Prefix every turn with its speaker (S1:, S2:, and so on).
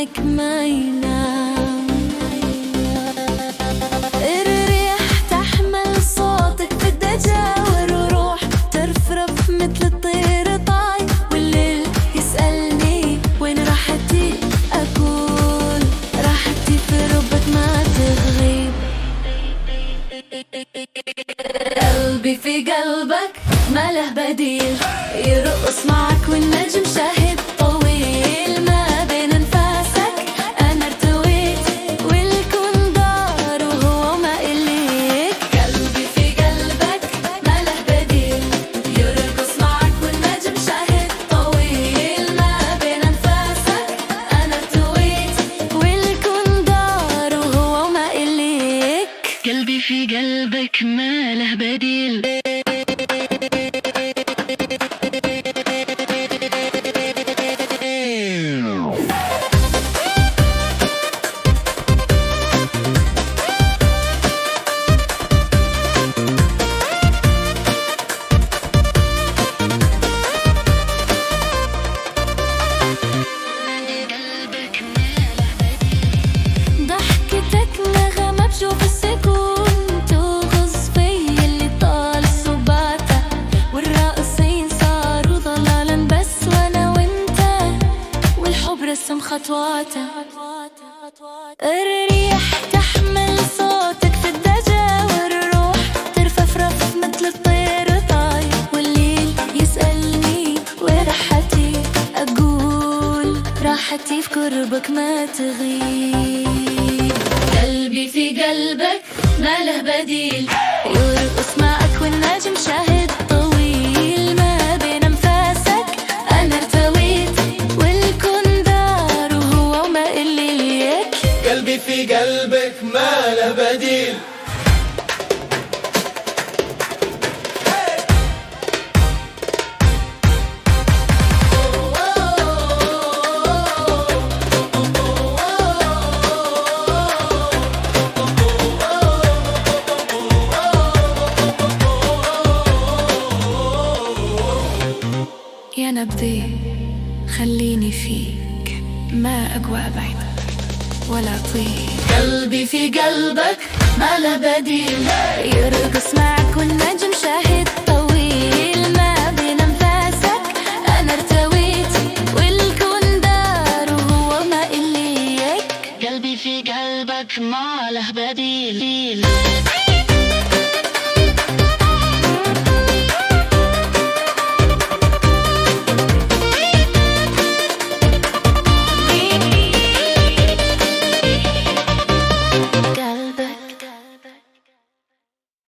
S1: همك ما ينام. الريح تحمل صوتك بدها تجاور وروح ترفرف مثل الطير طاي، والليل يسألني وين راحتي، أقول راحتي في ربك ما تغيب. قلبي في قلبك ما له بديل، يرقص معك والنجم شاهد طويل، ما بين انفاسك انا ارتويت والكون دار وهو ما إليك. قلبي في قلبك ما له بديل، يرقص معك والنجم شاهد طويل، ما بين انفاسك انا ارتويت والكون دار وهو ما إليك. قلبي في قلبك ما له بديل. ضحكتك نغمة بشوف السكون، توغص في اللي طال صباته، والراقصين صاروا ضلالا بس وانا وانت، والحب رسم خطواته. الريح تحمل صوتك في الدجا، والروح ترفرف مثل الطير طاي، والليل يسألني وراحتي، أقول راحتي في قربك ما تغيب. قلبي في قلبك ما له بديل، يرقص معك والنجم شاهد طويل، ما بين انفاسك انا ارتويت والكون دار وهو ما إليك.
S2: قلبي في قلبك ما له بديل.
S1: يا نبضي خليني فيك، ما أقوى أبعد ولا أطيق. قلبي في قلبك ما له بديل، يرقص معك والنجم شاهد طويل، ما بين أنفاسك أنا ارتويت والكون دار وهو ما إليك. قلبي في قلبك ما له بديل.